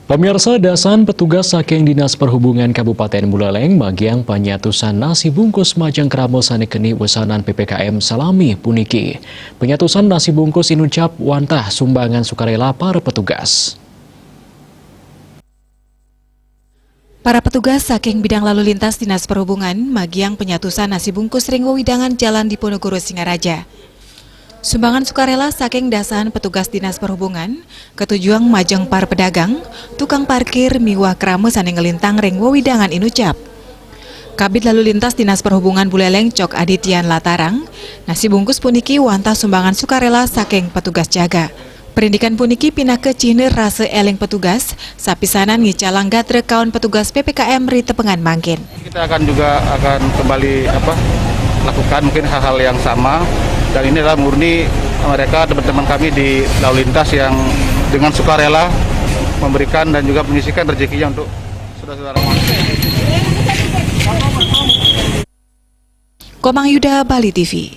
Pemirsa, dasan petugas saking Dinas Perhubungan Kabupaten Buleleng magiang penyatusan nasi bungkus majang kramo sanekeni wesanan PPKM salami puniki. Penyatusan nasi bungkus inucap wantah sumbangan sukarela para petugas. Para petugas saking bidang lalu lintas Dinas Perhubungan magiang penyatusan nasi bungkus ring wewidangan Jalan Diponegoro Singaraja. Sumbangan sukarela saking dasan petugas Dinas Perhubungan, ketujuan majang par pedagang, tukang parkir miwah krame sane ngelintang ring wewidangan inucap. Kabid lalu lintas Dinas Perhubungan Buleleng Cok Adityan Latarang, nasi bungkus puniki wantah sumbangan sukarela saking petugas jaga. Perindikan puniki pinake cihne rase eleng petugas, sapisanan ngicalang gatre kawan petugas PPKM ri tepengan mangkin. Kita akan kembali lakukan mungkin hal-hal yang sama, dan ini adalah murni mereka teman-teman kami di lalu lintas yang dengan sukarela memberikan dan juga menyisihkan rezekinya untuk saudara-saudara. Komang Yuda, Bali TV.